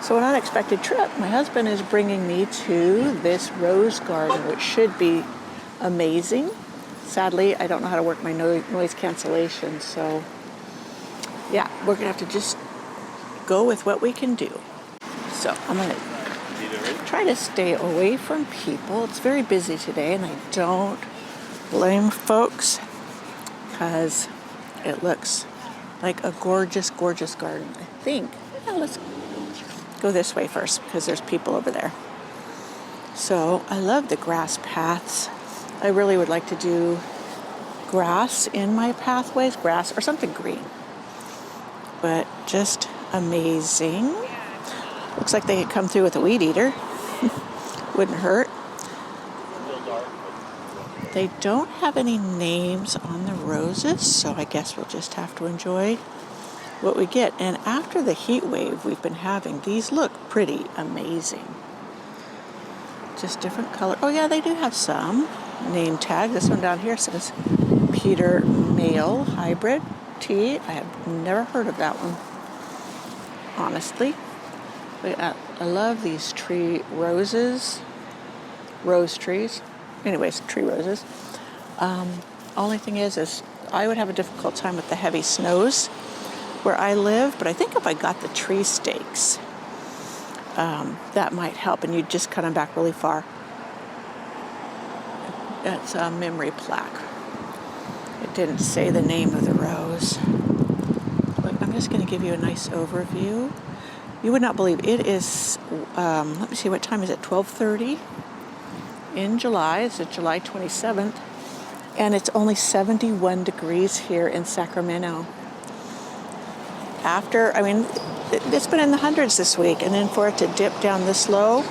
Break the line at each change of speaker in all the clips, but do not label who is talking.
So an unexpected trip. My husband is bringing me to this rose garden, which should be amazing. Sadly, I don't know how to work my noise cancellation, so yeah, we're gonna have to just go with what we can do. So I'm gonna try to stay away from people. It's very busy today, and I don't blame folks because it looks like a gorgeous, gorgeous garden. I think, yeah, let's go this way first because there's people over there. So I love the grass paths. I really would like to do grass in my pathways, grass or something green. But just amazing. Looks like they could come through with a weed eater. Wouldn't hurt. They don't have any names on the roses, so I guess we'll just have to enjoy what we get. And after the heat wave we've been having, these look pretty amazing. Just different color. Oh yeah, they do have some name tag. This one down here says Peter Male Hybrid Tea. I have never heard of that one, honestly. But I love these tree roses, rose trees. Anyways, tree roses. Only thing is I would have a difficult time with the heavy snows where I live, but I think if I got the tree stakes, that might help, and you'd just cut them back really far. That's a memory plaque. It didn't say the name of the rose. But I'm just going to give you a nice overview. You would not believe it is, let me see, what time is it? 12:30 in July. It's July 27th, and it's only 71 degrees here in Sacramento. It's been in the hundreds this week, and then for it to dip down this low,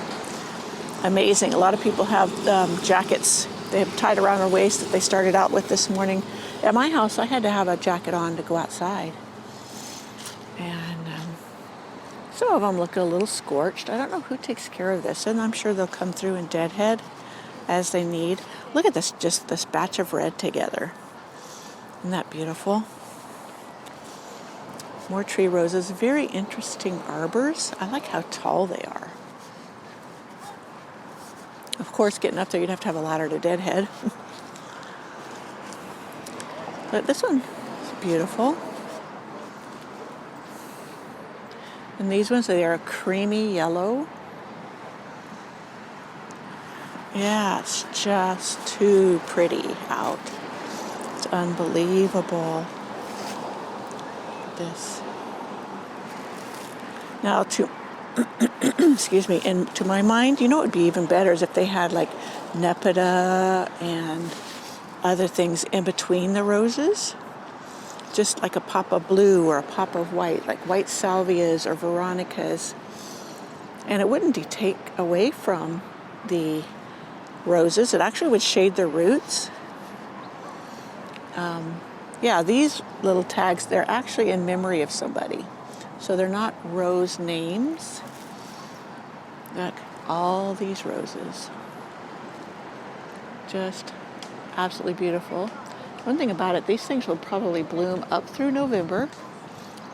amazing. A lot of people have jackets they have tied around their waist that they started out with this morning. At my house, I had to have a jacket on to go outside. And some of them look a little scorched. I don't know who takes care of this, and I'm sure they'll come through and deadhead as they need. Look at this, just this batch of red together. Isn't that beautiful? More tree roses, very interesting arbors. I like how tall they are. Of course, getting up there, you'd have to have a ladder to deadhead. But this one is beautiful. And these ones, they are a creamy yellow. Yeah, it's just too pretty out. It's unbelievable. This. Now excuse me, and to my mind, you know what would be even better is if they had like nepeta and other things in between the roses. Just like a pop of blue or a pop of white, like white salvias or veronicas. And it wouldn't take away from the roses. It actually would shade their roots. Yeah, these little tags, they're actually in memory of somebody. So they're not rose names. Look, all these roses. Just absolutely beautiful. One thing about it, these things will probably bloom up through November.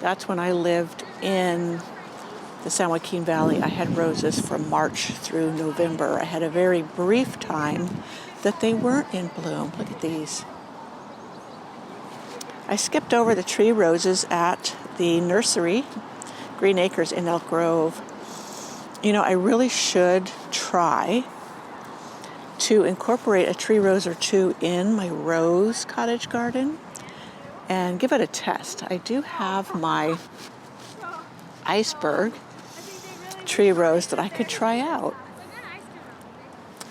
That's when I lived in the San Joaquin Valley. I had roses from March through November. I had a very brief time that they weren't in bloom. Look at these. I skipped over the tree roses at the nursery, Green Acres in Elk Grove. You know, I really should try to incorporate a tree rose or two in my rose cottage garden and give it a test. I do have my iceberg tree rose that I could try out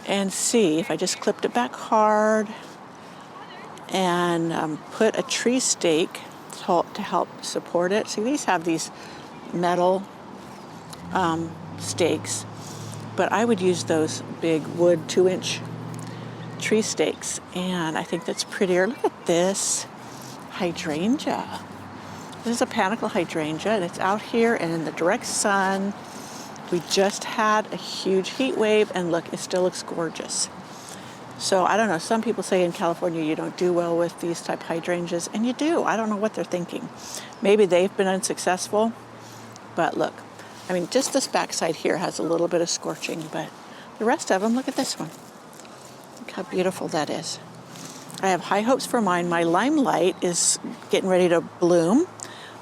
and see if I just clipped it back hard and put a tree stake to help support it. See, these have these metal stakes, but I would use those big wood 2-inch tree stakes, and I think that's prettier. Look at this hydrangea. This is a panicle hydrangea, and it's out here and in the direct sun. We just had a huge heat wave, and look, it still looks gorgeous. So I don't know, some people say in California you don't do well with these type hydrangeas, and you do. I don't know what they're thinking. Maybe they've been unsuccessful, but look, I mean, just this backside here has a little bit of scorching, but the rest of them, look at this one. Look how beautiful that is. I have high hopes for mine. My Limelight is getting ready to bloom.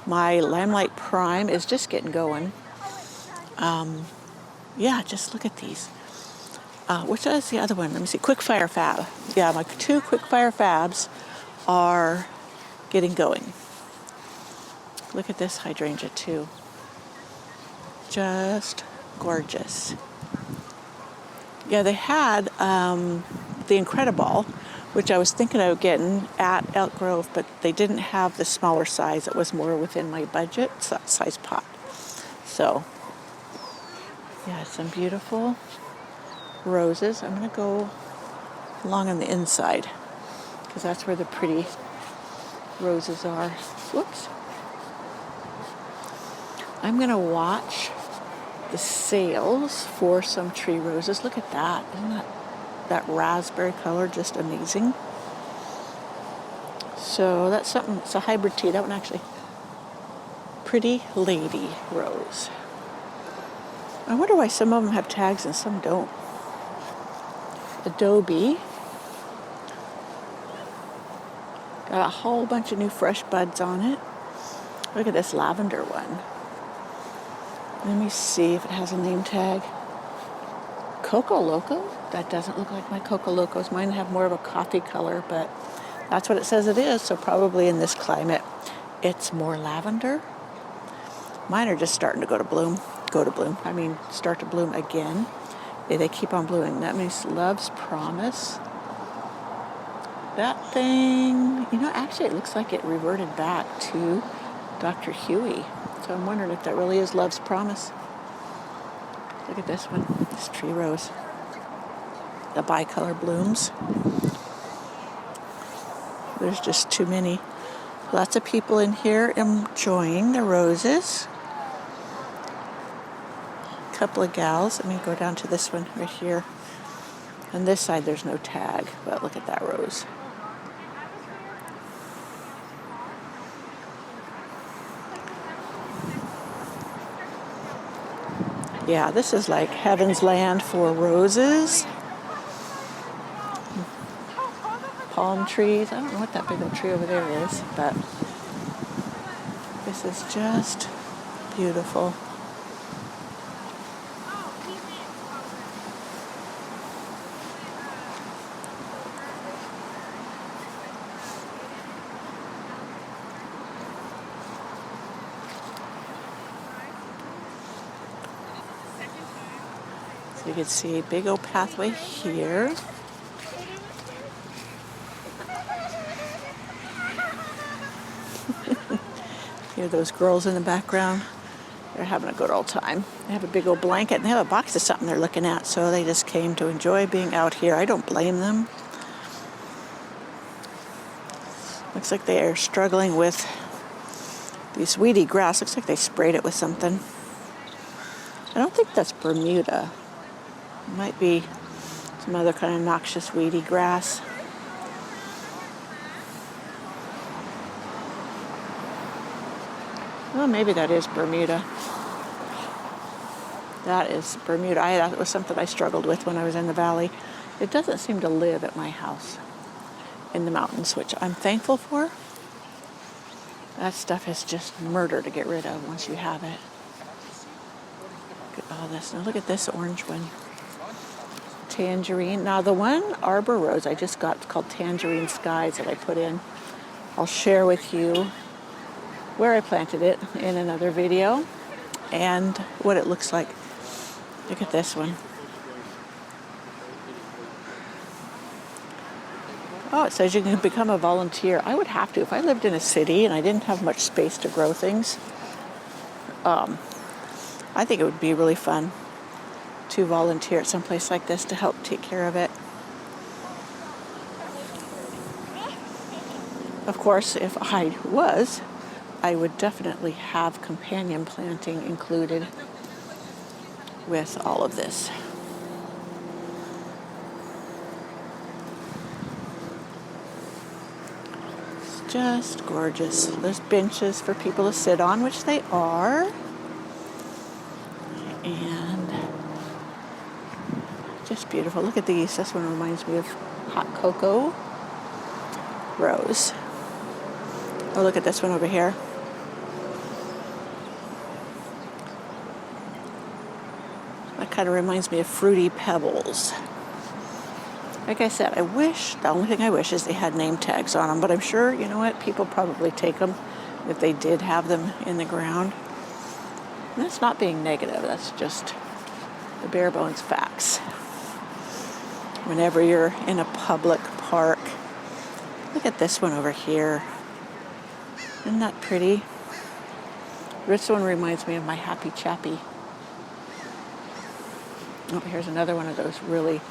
My Limelight Prime is just getting going. Yeah, just look at these. Which is the other one? Let me see. Quickfire Fab. Yeah, my 2 Quickfire Fabs are getting going. Look at this hydrangea too. Just gorgeous. Yeah, they had the Incredible, which I was thinking of getting at Elk Grove, but they didn't have the smaller size. It was more within my budget size pot. So, yeah, some beautiful roses. I'm going to go along on the inside because that's where the pretty roses are. Whoops. I'm going to watch the sales for some tree roses. Look at that. Isn't that raspberry color just amazing? So that's something, it's a hybrid tea. That one actually, Pretty Lady Rose. I wonder why some of them have tags and some don't. Adobe. Got a whole bunch of new fresh buds on it. Look at this lavender one. Let me see if it has a name tag. Coco Loco? That doesn't look like my Coco Locos. Mine have more of a coffee color, but that's what it says it is. So probably in this climate, it's more lavender. Mine are just starting to bloom. I mean, start to bloom again. They keep on blooming. That means Love's Promise. That thing, actually it looks like it reverted back to Dr. Huey. So I'm wondering if that really is Love's Promise. Look at this one, this tree rose. The bicolor blooms. There's just too many. Lots of people in here enjoying the roses. A couple of gals. Let me go down to this one right here. On this side there's no tag, but look at that rose. Yeah, this is like heaven's land for roses. Palm trees. I don't know what that big old tree over there is, but this is just beautiful. So you can see a big old pathway here. Hear those girls in the background. They're having a good old time. They have a big old blanket and they have a box of something they're looking at, so they just came to enjoy being out here. I don't blame them. Looks like they are struggling with this weedy grass. Looks like they sprayed it with something. I don't think that's Bermuda. It might be some other kind of noxious weedy grass. Well, maybe that is Bermuda. That is Bermuda. That was something I struggled with when I was in the valley. It doesn't seem to live at my house in the mountains, which I'm thankful for. That stuff is just murder to get rid of once you have it. Look at all this. Now look at this orange one. Tangerine. Now the one arbor rose I just got called Tangerine Skies that I put in. I'll share with you where I planted it in another video and what it looks like. Look at this one. Oh, it says you can become a volunteer. I would have to. If I lived in a city and I didn't have much space to grow things, I think it would be really fun to volunteer at some place like this to help take care of it. Of course, if I was, I would definitely have companion planting included with all of this. It's just gorgeous. There's benches for people to sit on, which they are. And just beautiful. Look at these. This one reminds me of hot cocoa rose. Oh, look at this one over here. That kind of reminds me of fruity pebbles. Like I said, the only thing I wish is they had name tags on them, but I'm sure, you know what, people probably take them if they did have them in the ground. And that's not being negative, that's just the bare bones facts. Whenever you're in a public park, look at this one over here. Isn't that pretty? This one reminds me of my Happy Chappy. Oh, here's another one of those really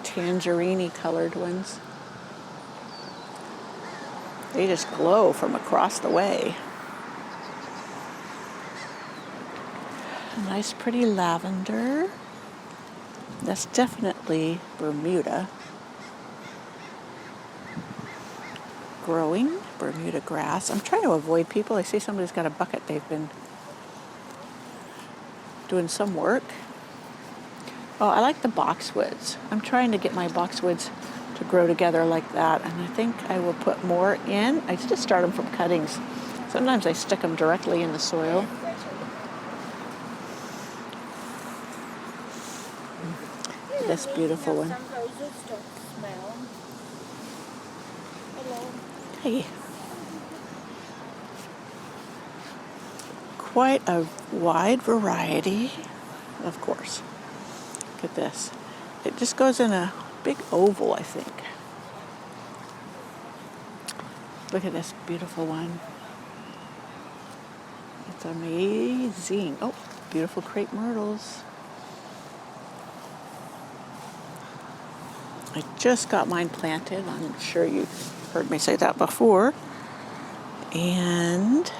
tangerine-y colored ones. They just glow from across the way. A nice pretty lavender. That's definitely Bermuda. Growing Bermuda grass. I'm trying to avoid people. I see somebody's got a bucket. They've been doing some work. Oh, I like the boxwoods. I'm trying to get my boxwoods to grow together like that, and I think I will put more in. I just start them from cuttings. Sometimes I stick them directly in the soil. This beautiful one. Hey. Quite a wide variety, of course. Look at this. It just goes in a big oval, I think. Look at this beautiful one. It's amazing. Oh, beautiful crepe myrtles. I just got mine planted. I'm sure you've heard me say that before. And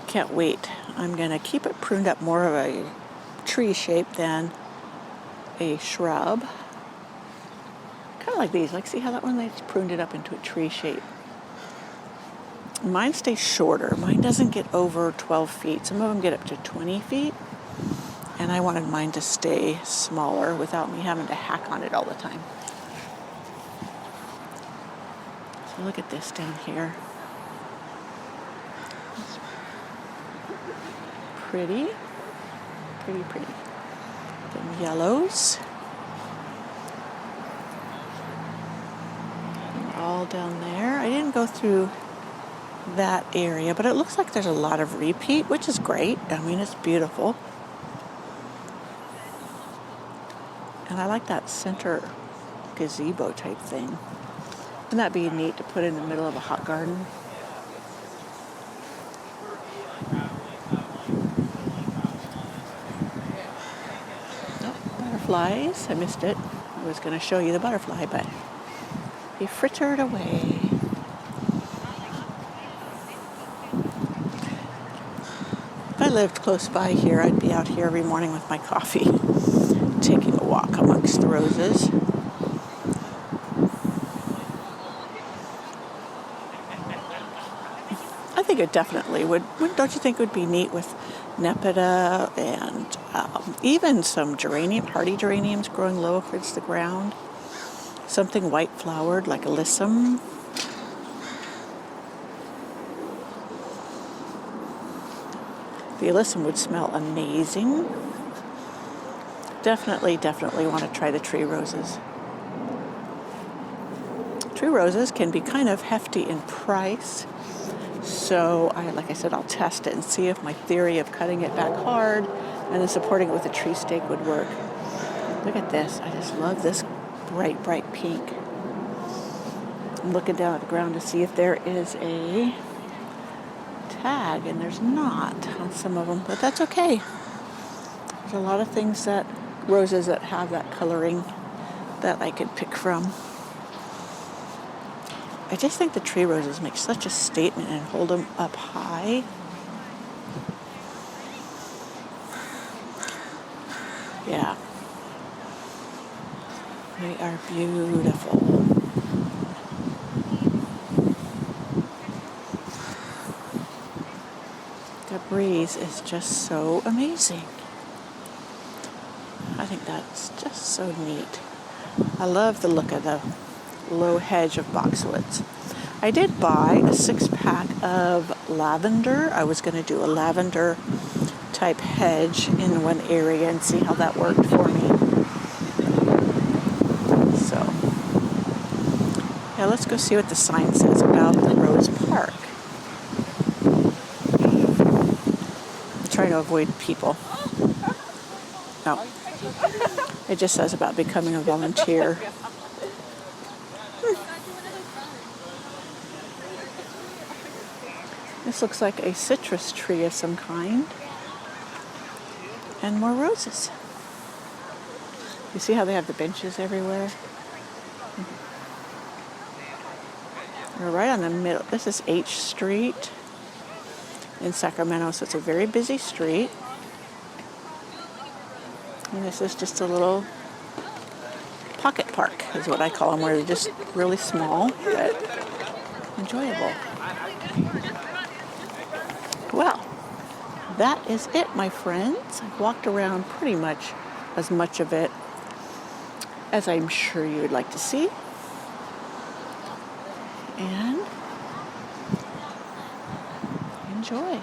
can't wait. I'm going to keep it pruned up more of a tree shape than a shrub. Kind of like these. Like, see how that one, they pruned it up into a tree shape. Mine stays shorter. Mine doesn't get over 12 feet. Some of them get up to 20 feet. And I wanted mine to stay smaller without me having to hack on it all the time. So look at this down here. It's pretty. Pretty. The yellows. And all down there. I didn't go through that area, but it looks like there's a lot of repeat, which is great. I mean, it's beautiful. And I like that center gazebo type thing. Wouldn't that be neat to put in the middle of a hot garden? Oh, butterflies. I missed it. I was going to show you the butterfly, but he frittered away. If I lived close by here, I'd be out here every morning with my coffee, taking a walk amongst the roses. I think it definitely would. Don't you think it would be neat with nepeta and even some hardy geraniums growing low against the ground? Something white flowered like alyssum. The alyssum would smell amazing. Definitely want to try the tree roses. Tree roses can be kind of hefty in price. So, like I said, I'll test it and see if my theory of cutting it back hard and then supporting it with a tree stake would work. Look at this. I just love this bright pink. I'm looking down at the ground to see if there is a tag, and there's not on some of them, but that's okay. There's a lot of roses that have that coloring that I could pick from. I just think the tree roses make such a statement and hold them up high. Yeah. They are beautiful. Got breeze is just so amazing. I think that's just so neat. I love the look of the low hedge of boxwoods. I did buy a 6-pack of lavender. I was going to do a lavender type hedge in one area and see how that worked for me. So, yeah, let's go see what the sign says about the Rose Park. I'm trying to avoid people. No. It just says about becoming a volunteer. This looks like a citrus tree of some kind. And more roses. You see how they have the benches everywhere? We're right on the middle. This is H Street in Sacramento, so it's a very busy street. And this is just a little pocket park, is what I call them, where they're just really small, but enjoyable. Well, that is it, my friends. I've walked around pretty much as much of it as I'm sure you would like to see. And enjoy.